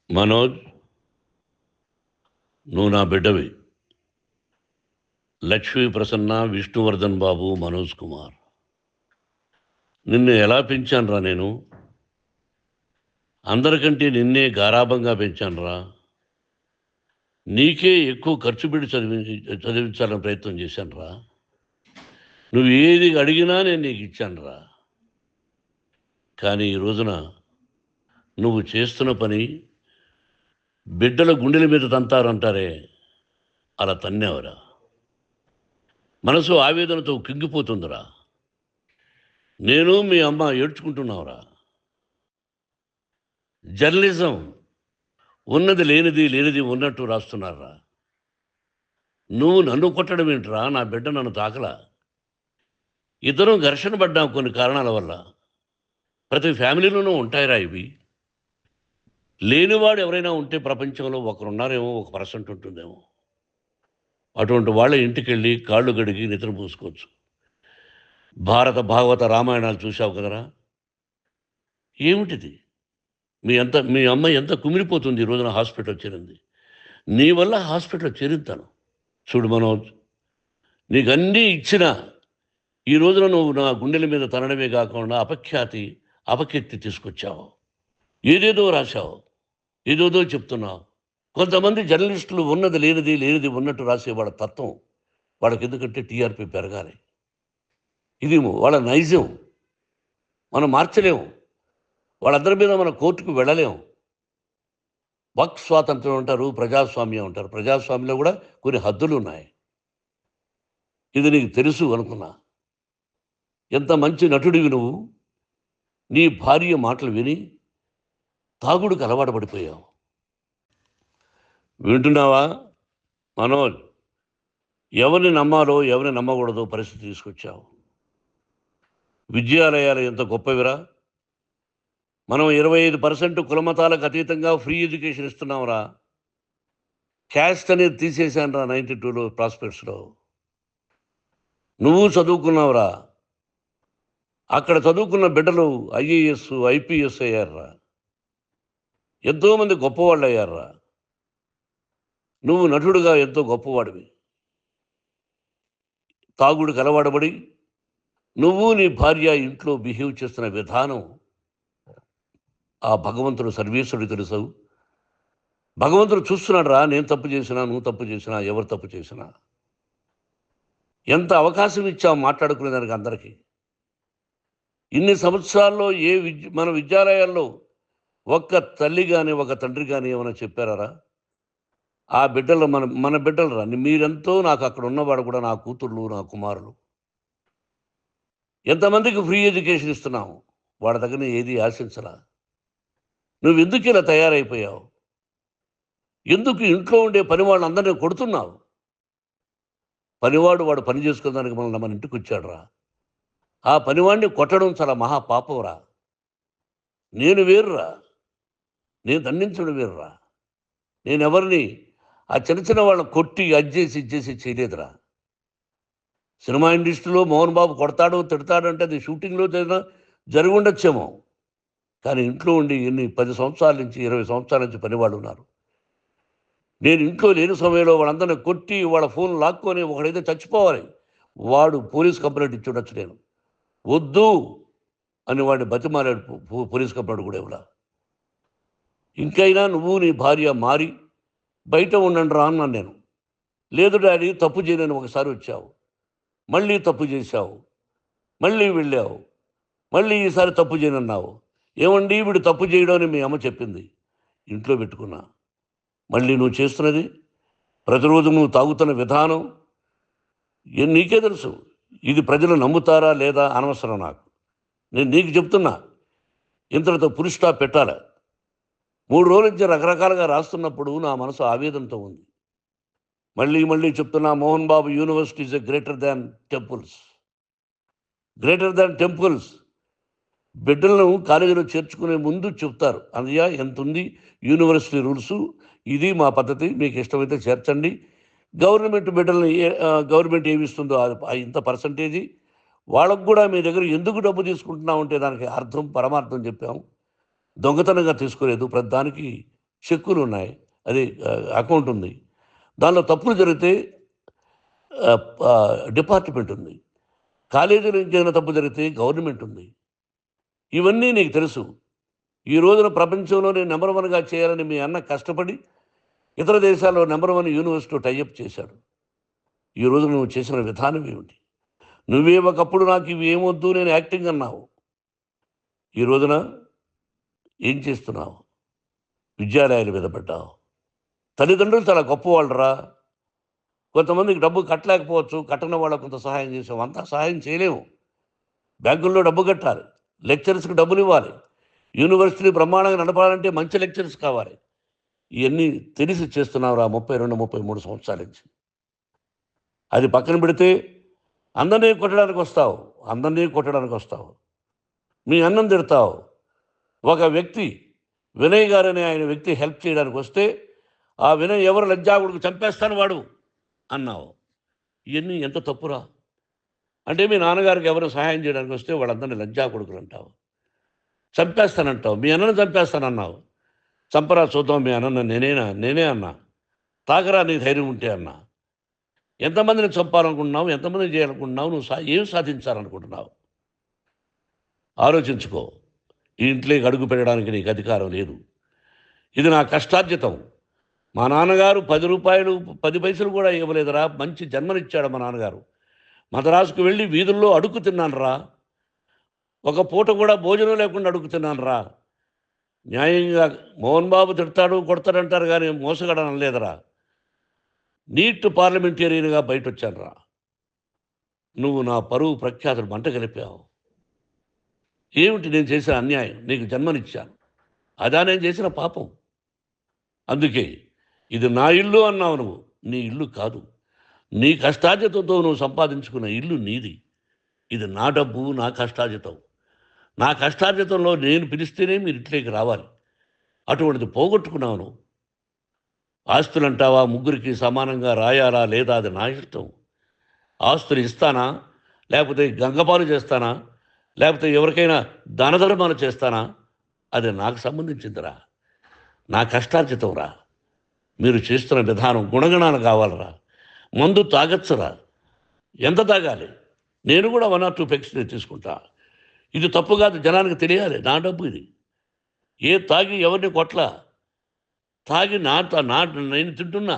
మనోజ్, నువ్వు నా బిడ్డవి. లక్ష్మీ ప్రసన్న, విష్ణువర్ధన్ బాబు, మనోజ్ కుమార్. నిన్ను ఎలా పెంచానురా నేను? అందరికంటే నిన్నే గారాబంగా పెంచానురా. నీకే ఎక్కువ ఖర్చు పెట్టి చదివించాలని ప్రయత్నం చేశానురా. నువ్వు ఏది అడిగినా నేను నీకు ఇచ్చానురా. కానీ ఈ రోజున నువ్వు చేస్తున్న పని బిడ్డల గుండెల మీద తంతారంటారే, అలా తన్నేవరా. మనసు ఆవేదనతో కింగిపోతుందిరా. నేను మీ అమ్మ ఏడ్చుకుంటున్నావురా. జర్నలిజం ఉన్నది లేనిది, లేనిది ఉన్నట్టు రాస్తున్నారా. నువ్వు నన్ను కొట్టడం ఏంట్రా? నా బిడ్డ నన్ను తాకలా. ఇద్దరం ఘర్షణ పడ్డాం కొన్ని కారణాల వల్ల. ప్రతి ఫ్యామిలీలోనూ ఉంటాయిరా ఇవి. లేనివాడు ఎవరైనా ఉంటే ప్రపంచంలో ఒకరున్నారేమో, 1% ఉంటుందేమో. అటువంటి వాళ్ళ ఇంటికి వెళ్ళి కాళ్ళు గడిగి నిద్ర పూసుకోవచ్చు. భారత భాగవత రామాయణాలు చూశావు కదరా. ఏమిటిది? మీ అమ్మాయి ఎంత కుమిలిపోతుంది ఈ రోజున హాస్పిటల్ చేరింది. నీ వల్ల హాస్పిటల్ చేరింతాను. చూడు మనోజ్, నీకు అన్నీ ఇచ్చినా ఈ రోజున నువ్వు నా గుండెల మీద తనడమే కాకుండా అపకీర్తి తీసుకొచ్చావు. ఏదేదో రాశావు, ఏదేదో చెప్తున్నావు. కొంతమంది జర్నలిస్టులు ఉన్నది లేనిది, లేనిది ఉన్నట్టు రాసేవాళ్ళ తత్వం వాళ్ళకి. ఎందుకంటే టీఆర్పీ పెరగాలి. ఇది వాళ్ళ నైజం. మనం మార్చలేము. వాళ్ళందరి మీద మన కోర్టుకు వెళ్ళలేము. వాక్ స్వాతంత్రం అంటారు, ప్రజాస్వామ్యం అంటారు. ప్రజాస్వామ్యంలో కూడా కొన్ని హద్దులు ఉన్నాయి. ఇది నీకు తెలుసు అనుకున్నా. ఎంత మంచి నటుడివి నువ్వు. నీ భార్య మాటలు విని తాగుడికి అలవాటు పడిపోయావు. వింటున్నావా మనోజ్? ఎవరిని నమ్మాలో ఎవరిని నమ్మకూడదో పరిస్థితి తీసుకొచ్చావు. విద్యాలయాలు ఎంత గొప్పవిరా. మనం 25% కులమతాలకు అతీతంగా ఫ్రీ ఎడ్యుకేషన్ ఇస్తున్నాంరా. క్యాస్ట్ అనేది తీసేశానురా 92లో ప్రాస్పెక్ట్స్లో. నువ్వు చదువుకున్నావురా. అక్కడ చదువుకున్న బిడ్డలు ఐఏఎస్, ఐపీఎస్ అయ్యారురా. ఎంతోమంది గొప్పవాళ్ళు అయ్యారురా. నువ్వు నటుడుగా ఎంతో గొప్పవాడివి. తాగుడికి అలవాడబడి నువ్వు నీ భార్య ఇంట్లో బిహేవ్ చేస్తున్న విధానం ఆ భగవంతుడు సర్వేశ్వరుడు తెలుసు. భగవంతుడు చూస్తున్నాడు రా. నేను తప్పు చేసినా, నువ్వు తప్పు చేసినా, ఎవరు తప్పు చేసినా. ఎంత అవకాశం ఇచ్చావు మాట్లాడుకునేదానికి అందరికీ. ఇన్ని సంవత్సరాల్లో మన విద్యాలయాల్లో ఒక్క తల్లి కానీ ఒక తండ్రి కానీ ఏమైనా చెప్పారా? ఆ బిడ్డలు మన బిడ్డలు రా. మీరెంతో నాకు అక్కడ ఉన్నవాడు కూడా నా కూతుర్లు, నా కుమారులు. ఎంతమందికి ఫ్రీ ఎడ్యుకేషన్ ఇస్తున్నావు. వాడి దగ్గర ఏది ఆశించరా. నువ్వు ఎందుకు ఇలా తయారైపోయావు? ఎందుకు ఇంట్లో ఉండే పనివాళ్ళు అందరినీ కొడుతున్నావు? వాడు పని చేసుకునేదానికి మన ఇంటికి వచ్చాడు రా. ఆ పనివాడిని కొట్టడం చాలా మహాపాపంరా. నేను వేరురా. నేను దండించడం వేరురా. నేను ఎవరిని ఆ చిన్న వాళ్ళని కొట్టి ఇచ్చేసి చేయలేదురా. సినిమా ఇండస్ట్రీలో మోహన్ బాబు కొడతాడు, తిడతాడు అంటే అది షూటింగ్లో జరిగి ఉండొచ్చేమో. కానీ ఇంట్లో ఉండి 10 సంవత్సరాల నుంచి 20 సంవత్సరాల నుంచి పనివాళ్ళు ఉన్నారు. నేను ఇంట్లో లేని సమయంలో వాళ్ళందరినీ కొట్టి వాళ్ళ ఫోన్ లాక్కొని ఒకడైతే చచ్చిపోవాలి. వాడు పోలీస్ కంప్లైంట్ ఇచ్చి ఉండొచ్చు. నేను వద్దు అని వాడిని బతిమాలాడు పోలీస్ కంప్లైంట్ కూడా ఇవ్వలా. ఇంకైనా నువ్వు నీ భార్య మారి బయట ఉండండి రా అన్నాను నేను. లేదు డాడీ, తప్పు చేయనని ఒకసారి వచ్చావు, మళ్ళీ తప్పు చేశావు, మళ్ళీ వెళ్ళావు, మళ్ళీ ఈసారి తప్పు చేయనన్నావు. ఏమండి వీడు తప్పు చేయడం అని మీ అమ్మ చెప్పింది. ఇంట్లో పెట్టుకున్నా. మళ్ళీ నువ్వు చేస్తున్నది, ప్రతిరోజు నువ్వు తాగుతున్న విధానం నీకే తెలుసు. ఇది ప్రజలు నమ్ముతారా లేదా అనవసరం నాకు. నేను నీకు చెప్తున్నా, ఇంతటితో పులి స్టాప్ పెట్టాలి. 3 రోజుల నుంచి రకరకాలుగా రాస్తున్నప్పుడు నా మనసు ఆవేదనతో ఉంది. మళ్ళీ చెప్తున్నా, Mohan Babu university is greater than temples. Greater than temples. బిడ్డలను కాలేజీలో చేర్చుకునే ముందు చెప్తారు, అన్నయ్య ఎంత ఉంది యూనివర్సిటీ రూల్స్, ఇది మా పద్ధతి, మీకు ఇష్టమైతే చేర్చండి. గవర్నమెంట్ బిడ్డలని గవర్నమెంట్ ఏమిస్తుందో ఇంత పర్సంటేజీ వాళ్ళకు కూడా మీ దగ్గర ఎందుకు డబ్బు తీసుకుంటున్నామంటే దానికి అర్థం పరమార్థం చెప్పాము. దొంగతనంగా తీసుకోలేదు. ప్రతిదానికి చెక్కులు ఉన్నాయి, అది అకౌంట్ ఉంది. దానిలో తప్పులు జరిగితే డిపార్ట్మెంట్ ఉంది. కాలేజీలో ఇంకేమైనా తప్పు జరిగితే గవర్నమెంట్ ఉంది. ఇవన్నీ నీకు తెలుసు. ఈ రోజున ప్రపంచంలోనే నెంబర్ 1గా చేయాలని మీ అన్న కష్టపడి ఇతర దేశాల్లో నెంబర్ 1 యూనివర్సిటీ టైఅప్ చేశాడు. ఈ రోజు నువ్వు చేసిన విధానం ఏమిటి? నువ్వే ఒకప్పుడు నాకు ఇవి ఏమొద్దు, నేను యాక్టింగ్ అన్నావు. ఈ రోజున ఏం చేస్తున్నావు? విద్యాలయాల మీద పడ్డావు. తల్లిదండ్రులు చాలా గొప్పవాళ్ళరా. కొంతమందికి డబ్బు కట్టలేకపోవచ్చు, కట్టని వాళ్ళకు కొంత సహాయం చేసాం. అంతా సహాయం చేయలేము. బ్యాంకుల్లో డబ్బు కట్టాలి, లెక్చరర్స్కి డబ్బులు ఇవ్వాలి, యూనివర్సిటీ బ్రహ్మాండంగా నడపాలంటే మంచి లెక్చరర్స్ కావాలి. ఇవన్నీ తెలిసి చేస్తున్నావురా 32, 33 సంవత్సరాల నుంచి. అది పక్కన పెడితే అందరినీ కొట్టడానికి వస్తావు. మీ అన్నం తిడతావు. ఒక వ్యక్తి వినయ్ గారనే ఆయన వ్యక్తి హెల్ప్ చేయడానికి వస్తే ఆ వినయ్ ఎవరు లజ్జాగుడికి చంపేస్తాను వాడు అన్నావు. ఇవన్నీ ఎంత తప్పురా? అంటే మీ నాన్నగారికి ఎవరు సహాయం చేయడానికి వస్తే వాళ్ళందరినీ లజ్జాగుడుకులు అంటావు, చంపేస్తానంటావు. మీ అన్నను చంపేస్తానన్నావు. చంపరా చూద్దాం మీ అన్న. నేనే అన్నా. తాగరా నీ ధైర్యం ఉంటే అన్నా. ఎంతమందిని చంపాలనుకుంటున్నావు? ఎంతమందిని చేయాలనుకుంటున్నావు? నువ్వు ఏం సాధించాలనుకుంటున్నావు? ఆలోచించుకో. ఈ ఇంట్లోకి అడుగు పెట్టడానికి నీకు అధికారం లేదు. ఇది నా కష్టార్జితం. మా నాన్నగారు 10 రూపాయలు 10 పైసలు కూడా ఇవ్వలేదురా. మంచి జన్మనిచ్చాడు మా నాన్నగారు. మద్రాసుకు వెళ్ళి వీధుల్లో అడుగు తిన్నాను రా. ఒక పూట కూడా భోజనం లేకుండా అడుగు తిన్నాను రా. న్యాయంగా మోహన్ బాబు తిడతాడు, కొడతాడంటారు కానీ మోసగడం లేదురా. నీట్ పార్లమెంటేరియన్గా బయట వచ్చాను రా. నువ్వు నా పరువు ప్రఖ్యాతులు మంట కలిపావు. ఏమిటి నేను చేసిన అన్యాయం? నీకు జన్మనిచ్చాను, అదా నేను చేసిన పాపం. అందుకే ఇది నా ఇల్లు అన్నావు. నువ్వు నీ ఇల్లు కాదు. నీ కష్టార్జితంతో నువ్వు సంపాదించుకున్న ఇల్లు నీది. ఇది నా డబ్బు, నా కష్టార్జితం. నా కష్టార్జితంలో నేను పిలిస్తేనే మీరు ఇంట్లోకి రావాలి. అటువంటిది పోగొట్టుకున్నావు నువ్వు. ఆస్తులు అంటావా? ముగ్గురికి సమానంగా రాయాలా లేదా అది నా ఇష్టం. ఆస్తులు ఇస్తానా, లేకపోతే గంగపాలు చేస్తానా, లేకపోతే ఎవరికైనా దానధర్మాలు చేస్తానా, అది నాకు సంబంధించిందిరా. నా కష్టార్జితం రా. మీరు చేస్తున్న విధానం గుణగణాలు కావాలరా. మందు తాగచ్చురా. ఎంత తాగాలి? నేను కూడా 1 or 2 పెగ్స్ తీసుకుంటా. ఇది తప్పు కాదు, జనానికి తెలియాలి. నా డబ్బు ఇది. తాగి ఎవరిని కొట్లా. తాగి నేను తింటున్నా.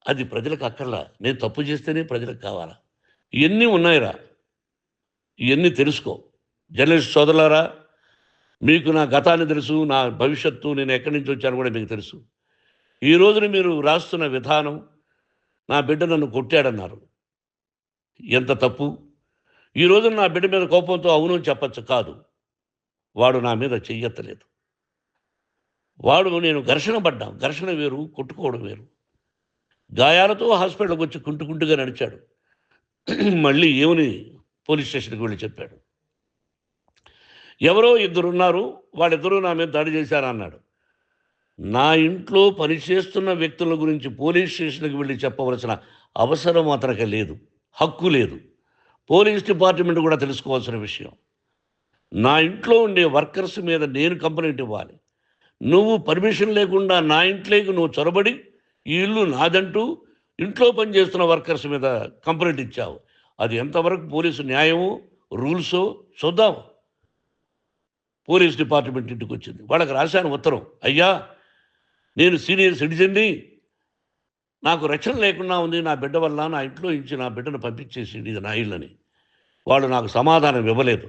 అది ప్రజలకు అక్కర్లా. నేను తప్పు చేస్తేనే ప్రజలకు కావాలా. ఇవన్నీ ఉన్నాయిరా. ఇవన్నీ తెలుసుకో. జర్నలిస్ట్ సోదరులారా, మీకు నా గతాన్ని తెలుసు, నా భవిష్యత్తు, నేను ఎక్కడి నుంచి వచ్చాను కూడా మీకు తెలుసు. ఈ రోజున మీరు రాస్తున్న విధానం, నా బిడ్డ నన్ను కొట్టాడన్నారు. ఎంత తప్పు! ఈ రోజున నా బిడ్డ మీద కోపంతో అవును చెప్పచ్చు. కాదు, వాడు నా మీద చెయ్యెత్తలేదు. నేను ఘర్షణ పడ్డాం. ఘర్షణ వేరు, కొట్టుకోవడం వేరు. గాయాలతో హాస్పిటల్కి వచ్చి కుంటుకుంటుగా నడిచాడు. మళ్ళీ ఏమని పోలీస్ స్టేషన్కి వెళ్ళి చెప్పాడు. ఎవరో 2 ఉన్నారు, వాళ్ళిద్దరూ నా మీద దాడి చేశారన్నాడు. నా ఇంట్లో పనిచేస్తున్న వ్యక్తుల గురించి పోలీస్ స్టేషన్కి వెళ్ళి చెప్పవలసిన అవసరం అతనికి లేదు, హక్కు లేదు. పోలీస్ డిపార్ట్మెంట్ కూడా తెలుసుకోవాల్సిన విషయం. నా ఇంట్లో ఉండే వర్కర్స్ మీద నేను కంప్లైంట్ ఇవ్వాలి. నువ్వు పర్మిషన్ లేకుండా నా ఇంట్లోకి నువ్వు చొరబడి ఈ ఇల్లు నాదంటూ ఇంట్లో పనిచేస్తున్న వర్కర్స్ మీద కంప్లైంట్ ఇచ్చావు. అది ఎంతవరకు పోలీసు న్యాయమో రూల్సో చూద్దాం. పోలీస్ డిపార్ట్మెంట్ ఇంటికి వచ్చింది. వాళ్ళకి రాశాను ఉత్తరం. అయ్యా, నేను సీనియర్ సిటిజన్ని, నాకు రక్షణ లేకుండా ఉంది. నా బిడ్డ వల్ల నా ఇంట్లో నుంచి నా బిడ్డను పంపించేసి ఇది నా ఇల్లని. వాళ్ళు నాకు సమాధానం ఇవ్వలేదు.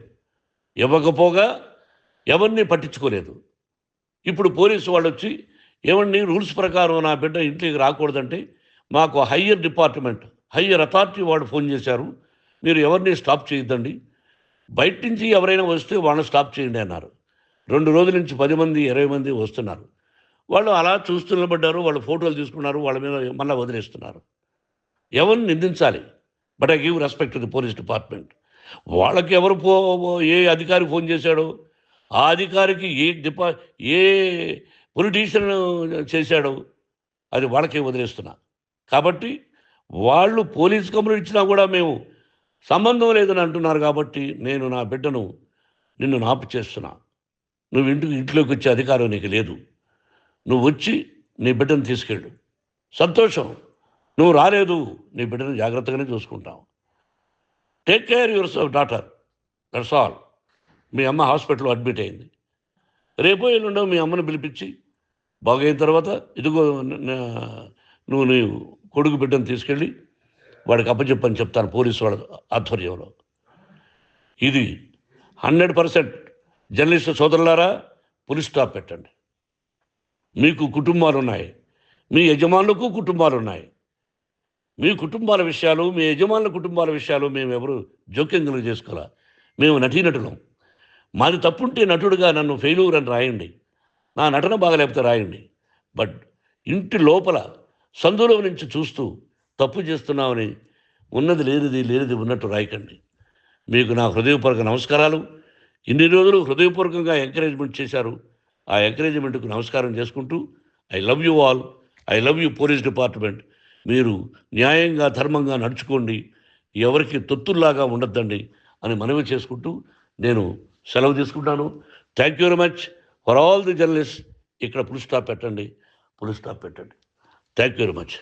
ఇవ్వకపోగా ఎవరిని పట్టించుకోలేదు. ఇప్పుడు పోలీసు వాళ్ళు వచ్చి ఏమండి రూల్స్ ప్రకారం నా బిడ్డ ఇంట్లోకి రాకూడదంటే మాకు హయ్యర్ డిపార్ట్మెంట్, హయ్యర్ అథారిటీ వాళ్ళు ఫోన్ చేశారు. మీరు ఎవరిని స్టాప్ చేయొద్దండి, బయట నుంచి ఎవరైనా వస్తే వాళ్ళని స్టాప్ చేయండి అన్నారు. 2 రోజుల నుంచి 10 మంది 20 మంది వస్తున్నారు. వాళ్ళు అలా చూస్తూ నిలబడ్డారు. వాళ్ళు ఫోటోలు తీసుకున్నారు, వాళ్ళ మీద మళ్ళీ వదిలేస్తున్నారు. ఎవరిని నిందించాలి? But I give respect to the police department. వాళ్ళకి ఏ అధికారి ఫోన్ చేశాడో, ఆ అధికారికి ఏ పొలిటీషియన్ చేశాడో అది వాళ్ళకే వదిలేస్తున్నా. కాబట్టి వాళ్ళు పోలీస్ కంప్లైంట్ ఇచ్చినా కూడా మేము సంబంధం లేదని అంటున్నారు. కాబట్టి నేను నా బిడ్డను నిన్ను నాపు చేస్తున్నా. నువ్వు ఇంట్లోకి వచ్చే అధికారం నీకు లేదు. నువ్వు వచ్చి నీ బిడ్డను తీసుకెళ్ళు. సంతోషం. నువ్వు రాలేదు, నీ బిడ్డను జాగ్రత్తగానే చూసుకుంటాం. Take care your daughter, that's all. మీ అమ్మ హాస్పిటల్లో అడ్మిట్ అయింది. రేపో ఎల్లుండో మీ అమ్మను పిలిపించి బాగైన తర్వాత ఇదిగో నువ్వు నీ కొడుకు బిడ్డను తీసుకెళ్ళి వాడికి అప్పచెప్పని చెప్తాను పోలీసు వాళ్ళ ఆధ్వర్యంలో. ఇది 100% జర్నలిస్టు సోదరులారా, పులి స్టాప్ పెట్టండి. మీకు కుటుంబాలు ఉన్నాయి, మీ యజమానులకు కుటుంబాలు ఉన్నాయి. మీ కుటుంబాల విషయాలు, మీ యజమానుల కుటుంబాల విషయాలు మేము ఎవరు జోక్యం కలుగు చేసుకోవాలా. మేము నటీనటులం. మాది తప్పుంటే నటుడుగా నన్ను ఫెయిల్యూర్ అని రాయండి, నా నటన బాగలేకపోతే రాయండి. బట్ ఇంటి లోపల సందులో నుంచి చూస్తూ తప్పు చేస్తున్నామని ఉన్నది లేనిది ఉన్నట్టు రాయకండి. మీకు నా హృదయపూర్వక నమస్కారాలు. ఇన్ని రోజులు హృదయపూర్వకంగా ఎంకరేజ్మెంట్ చేశారు. ఆ ఎంకరేజ్మెంట్కు నమస్కారం చేసుకుంటూ I love you all. I love you police department. మీరు న్యాయంగా ధర్మంగా నడుచుకోండి, ఎవరికి తొత్తుల్లాగా ఉండొద్దండి అని మనవి చేసుకుంటూ నేను సెలవు తీసుకుంటాను. Thank you very much for all the journalist. ఇక్కడ పులి స్టాప్ పెట్టండి, పులి స్టాప్ పెట్టండి. Thank you very much.